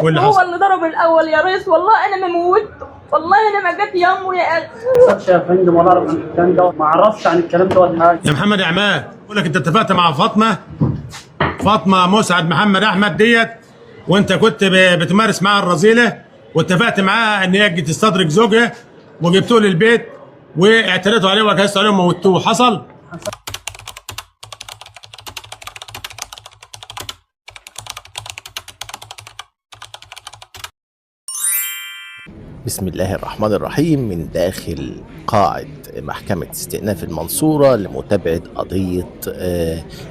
هو اللي ضرب الاول يا ريس. والله انا ما موتته، والله انا ما جت يمه يا اخي. يا فندم ولا اعرف عن الكلام ده، ما اعرفش عن الكلام ده ولا حاجه. يا محمد يا عماد، بقول لك انت اتفقت مع فاطمه مسعد محمد احمد ديت، وانت كنت بتمارس معاها الرذيله، واتفقت معاها ان هي تجي تستدرك زوجها وجبتوه للبيت واعتديتوا عليه وجهزتوا عليه وموتوه. حصل؟ بسم الله الرحمن الرحيم. من داخل قاعة محكمة استئناف المنصورة لمتابعة قضية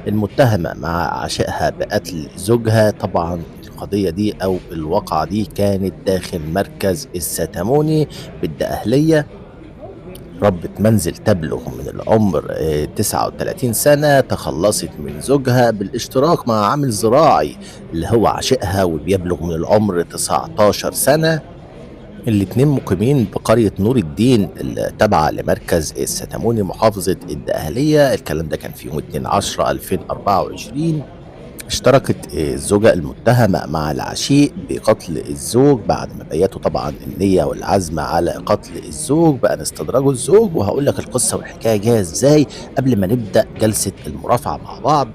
المتهمة مع عشائها بقتل زوجها. طبعا القضية دي أو الواقعة دي كانت داخل مركز الستاموني بالدقهلية. ربة منزل تبلغ من العمر 39 سنة تخلصت من زوجها بالاشتراك مع عامل زراعي اللي هو عشائها وبيبلغ من العمر 19 سنة. الاتنين مقيمين بقرية نور الدين التابعة لمركز الستاموني محافظة الدقهلية. الكلام ده كان في يوم 2/10/2024. اشتركت الزوجة المتهمة مع العشيق بقتل الزوج بعد ما بيتوا طبعا النية والعزم على قتل الزوج بأن استدرجوا الزوج. وهقول لك القصة والحكاية جاية ازاي قبل ما نبدأ جلسة المرافعة مع بعض.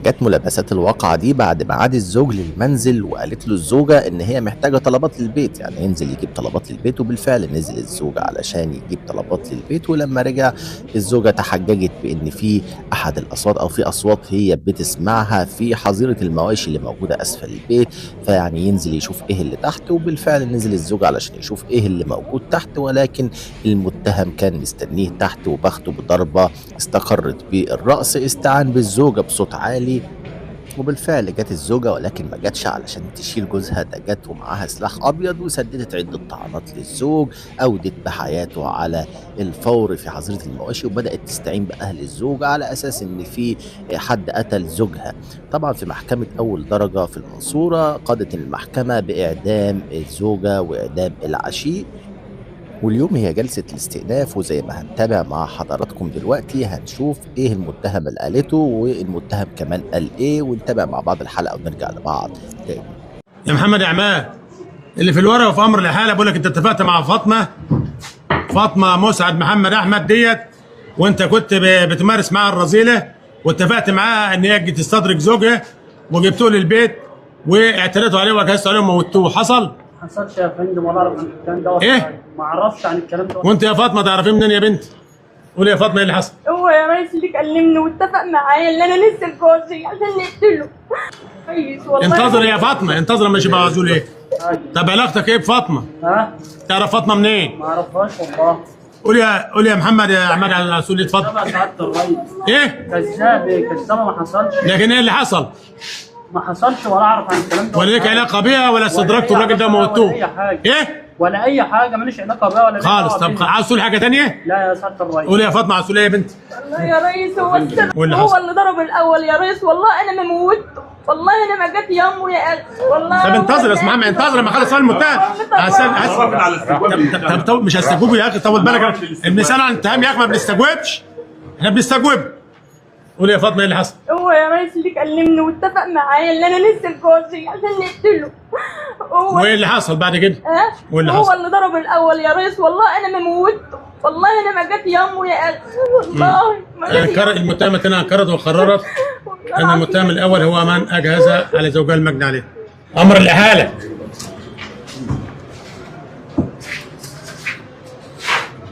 جت ملابسات الواقعة دي بعد ما عاد الزوج للمنزل وقالت له الزوجة ان هي محتاجة طلبات للبيت، يعني ينزل يجيب طلبات للبيت. وبالفعل نزل الزوج علشان يجيب طلبات للبيت. ولما رجع الزوجة تحججت بان في احد الاصوات او في اصوات هي بتسمعها في حظيرة المواشي اللي موجودة اسفل البيت، فيعني ينزل يشوف ايه اللي تحت. وبالفعل نزل الزوج علشان يشوف ايه اللي موجود تحت، ولكن المتهم كان مستنيه تحت وبخته بضربة استقرت بالرأس. استعان بالزوجة بصوت عالي وبالفعل جت الزوجة، ولكن ما جاتش علشان تشيل جوزها، ده جت ومعاها سلاح أبيض وسددت عدة طعنات للزوج أودت بحياته على الفور في حظيرة المواشي. وبدأت تستعين بأهل الزوج على أساس إن في حد قتل زوجها. طبعا في محكمة أول درجة في المنصورة قضت المحكمة بإعدام الزوجة وإعدام العشيق. واليوم هي جلسة الاستئناف، وزي ما هنتابع مع حضراتكم دلوقتي هنشوف ايه المتهم اللي قالته والمتهم كمان قال ايه، ونتابع مع بعض الحلقة ونرجع لبعض تاني. يا محمد يا عماد، اللي في الورقة وفي أمر الحالة بقول لك أنت اتفقت مع فاطمة مسعد محمد أحمد ديت، وأنت كنت بتمارس معاها الرذيلة، واتفقت معاها إن هي تجي تستدرك زوجها وجبتوه للبيت واعتديتوا عليه وجهزتوا عليه وموتوه. حصل؟ ما حصلش يا فندم ولا اعرف عن الكلام ده ولا إيه؟ حاجه. ما اعرفش عن الكلام ده. وأنت يا فاطمة تعرفين منين يا بنت؟ قولي يا فاطمة إيه اللي حصل؟ هو يا ريس اللي كلمني واتفق معايا ان انا لسه جوزي عشان نقتله. كويس والله. انتظر يا فاطمة، انتظر اما يبقى عزول ايه؟ طب علاقتك ايه بفاطمة؟ ها؟ تعرف فاطمة منين؟ ما اعرفهاش والله. قول يا محمد يا عماد على رسول اتفضل. كذاب سعاده الريس. ايه؟ كذاب ما حصلش. لكن ايه اللي حصل؟ ما حصلش ولا اعرف عن الكلام ده ولا ليك علاقة بيها ولا استدركتوا الراجل ده وموتوه؟ ولا اي حاجه. ايه؟ ولا اي حاجه، ماليش علاقه بيها ولا خالص. طب عاوز تقول حاجة تانية؟ لا يا سعاده الريس. قولي يا فاطمة عاوز تقول ايه يا بنت؟ والله يا ريس هو السبب، واللي هو حصل؟ اللي ضرب الاول يا ريس. والله انا ما موتته، والله انا ما جت يمه يا اخي. والله طب انتظر يا اسمع محمد، انتظر لما اخلص سؤال المتهم. طب مش هستجوب يا اخي، طول بالك. بنسأل عن الاتهام يا اخي، ما بنستجوبش. احنا بنستجوب. قولي يا فاطمة ايه اللي حصل؟ هو يا ريس اللي كلمني واتفق معايا ان انا لسه جوزي عشان نقتله. وايه اللي حصل بعد كده؟ وايه اللي هو حصل؟ اللي ضرب الاول يا ريس. والله انا ما موتته، والله انا ما جت يمه يا اخي. والله ما جت يمه. المتهمة الثانية انكرت وقررت ان المتهم الاول هو من اجهز على زوجها المجني عليه. امر الاحالة.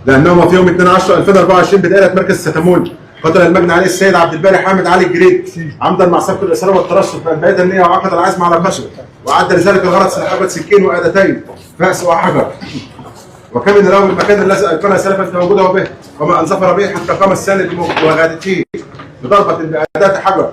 لانهم في يوم 2/10/2024 بدائره مركز الستاموني قتل المجني عليه السيد عبد الباري حامد علي الجريد عمدا مع سبق الاصرار والترصد بأنبية النية وعقد العزم على قتله، وعد لذلك الغرض سلاحات سكين وآلتين فأس وحجر، وكمن له المكان الذي ايقن سلفا تواجده به وما ان ظفر به حتى قام السالب بمواجهته بضربه باداه حجر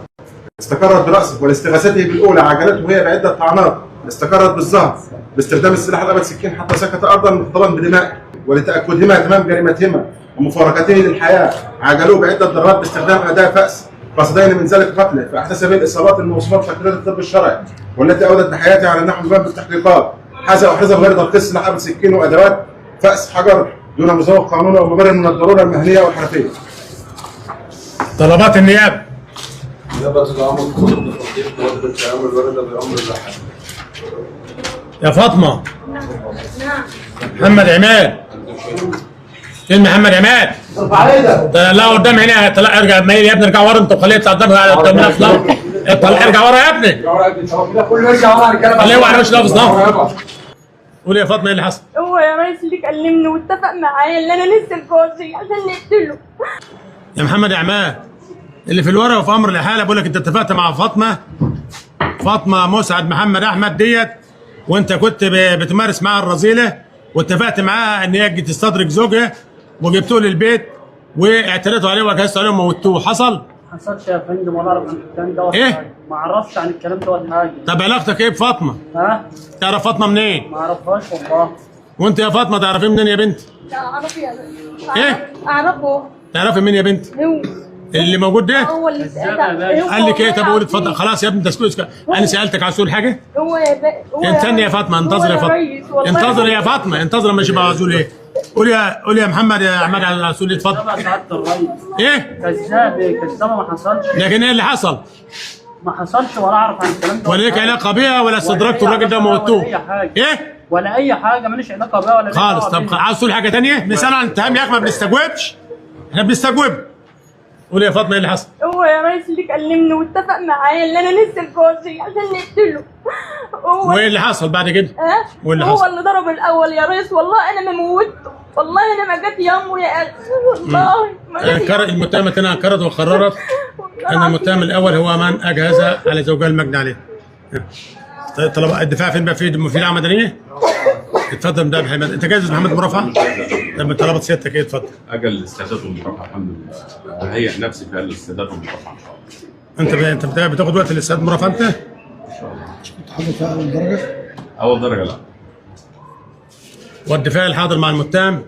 استقرت براسه، ولاستغاثته بالاولى عجلته هي بعده طعنات استقرت بالظهر باستخدام السلاح الابيض سكين حتى سكت ارضا مختلطا بدماء، ولتاكدهما تمام جريمتهما ومفارقته للحياه عجلوه بعده ضربات باستخدام اداه فاس قصدين من ذلك قتله، فاحتسب الاصابات الموصوفه بتقرير الطب الشرعي والتي اودت بحياته على النحو المبان بالتحقيقات. حذف غير تلقيص سلاح ابيض سكين وادوات فأس حجر دون مزوق قانوني ومبرر من الضروره المهنيه والحرفيه. طلبات النيابه. نيابه الامر بخصوص التطبيق ماده التعامل الوارده بامر اللحام. يا فاطمه. نعم. محمد عماد. فين محمد عماد؟ لا قدام هنا، طلع ارجع ميل يا ابني، ارجع ورا انت وخليه يطلع قدامنا افلام. اطلع ارجع ورا يا ابني. كله يرجع ورا نتكلم. خليه ورا مش لابس نهر. قول يا فاطمه ايه اللي حصل؟ هو يا ريس اللي كلمني واتفق معايا ان انا لسه جوزي عشان نقتله. يا محمد عماد اللي في الورقه وفي امر الاحاله بقول لك انت اتفقت مع فاطمه مسعد محمد احمد ديت، وانت كنت بتمارس معاها الرذيله، واتفقت معاها ان هي تجي تستدرك زوجها، وجبتوه للبيت واعتديتوا عليه وجهزتوا عليه وموتوه. حصل؟ ما حصلش يا فندم ولا اعرف عن الكلام دوت إيه؟ حاجة. ما اعرفش عن الكلام دوت حاجه. طب علاقتك ايه بفاطمه؟ ها؟ تعرف فاطمه منين؟ ما اعرفهاش والله. وانت يا فاطمه تعرفيه منين يا بنت؟ لا اعرفه يا ريس. إيه؟ اعرفه. تعرفي مين يا بنت؟ هو اللي موجود ده؟ هو اللي قال لك ايه؟ طب قول اتفضل خلاص يا ابني انت اسكت. انا سالتك على سؤال حاجه؟ هو استني يا فاطمه، انتظر يا فاطمه، انتظر يا فاطمه، انتظر مش بقى عزول ايه؟ قول يا محمد يا عماد على سؤال اتفضل. كذاب يا سعاده الريس. ايه؟ كذابه ما حصلش. لكن ايه اللي حصل؟ ما حصلش ولا اعرف عن الكلام دوت. ولا ليك علاقه بيها ولا استدركتوا الراجل ده وموتوه؟ ولا اي حاجه. ايه؟ ولا اي حاجه، ماليش علاقه بيها ولا ليا خالص. دعوة طب بيها. عاوز تقول حاجه ثانيه؟ بنسال عن التهم يا اخي، ما بنستجوبش، احنا بنستجوب. قول يا فاطمه ايه اللي حصل؟ هو يا ريس اللي كلمني واتفق معايا ان انا لسه جوزي عشان نقتله. هو وايه اللي حصل بعد كده؟ وايه اللي هو حصل؟ اللي ضرب الاول يا ريس. والله انا ما موتته، والله انا ما جت يامه يا اخي، والله ما جت يامه. المتهمه الثانيه انكرت وقررت ان المتهم الاول هو من اجهز على زوجها المجني عليه. طلب الدفاع فين بقى؟ في دعوه مدنيه؟ اتفضل ده محمد. انت جاهز محمد مرافعه؟ لما طلبت سيادتك ايه؟ اتفضل. اجل الاستعداد والمرافعه الحمد لله. بهيئ نفسي في الاستعداد والمرافعه ان شاء الله. انت بتاخد وقت الاستعداد مرافعه انت؟ اول درجه لا. والدفاع الحاضر مع المتهم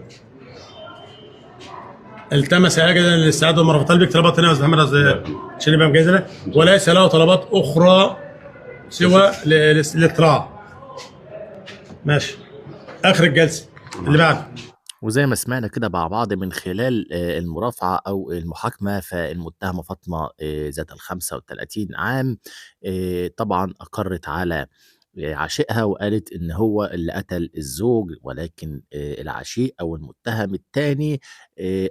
التمس اجلا للاستعداد والمرافعه. طلبك طلبات ثانيه يا استاذ محمد عشان يبقى مجهز له، وليس له طلبات اخرى سوى الاطلاع. ماشي. اخر الجلسه اللي بعده. وزي ما سمعنا كده مع بعض من خلال المرافعة أو المحاكمة، فالمتهمة فاطمة ذات ال35 عام طبعا أقرت على عشيقها وقالت إن هو اللي قتل الزوج، ولكن العشيق أو المتهم الثاني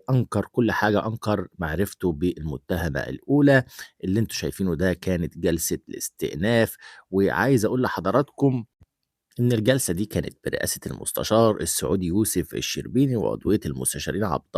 أنكر كل حاجة، أنكر معرفته بالمتهمة الأولى. اللي انتوا شايفينه ده كانت جلسة الاستئناف، وعايز أقول لحضراتكم إن الجلسة دي كانت برئاسة المستشار السعودي يوسف الشربيني، وعضوية المستشارين عبد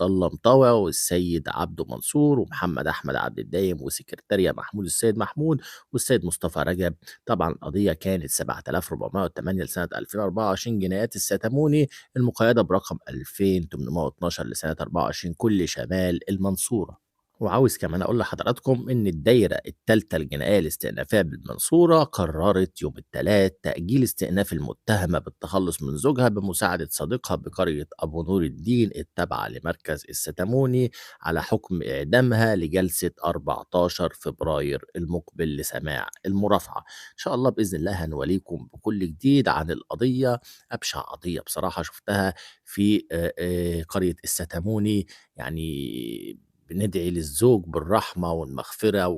الله مطاوع والسيد عبده منصور ومحمد أحمد عبد الدايم، وسكرتارية محمود السيد محمود والسيد مصطفى رجب. طبعا القضية كانت 7408 لسنة 2024 جنايات الستاموني المقيدة برقم 2812 لسنة 24 كل شمال المنصورة. وعاوز كمان اقول لحضراتكم ان الدايره الثالثه الجنائيه الاستئنافيه بالمنصوره قررت يوم الثلاث تاجيل استئناف المتهمه بالتخلص من زوجها بمساعده صديقها بقريه ابو نور الدين التابعه لمركز الستاموني على حكم اعدامها لجلسه 14 فبراير المقبل لسماع المرافعه. ان شاء الله باذن الله هنوليكم بكل جديد عن القضيه. ابشع قضيه بصراحه شفتها في قريه الستاموني. يعني بندعي للزوج بالرحمة والمغفرة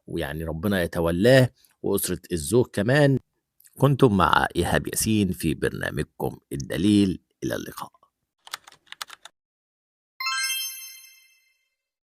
ويعني ربنا يتولاه وأسرة الزوج كمان. كنتم مع إيهاب ياسين في برنامجكم الدليل. إلى اللقاء.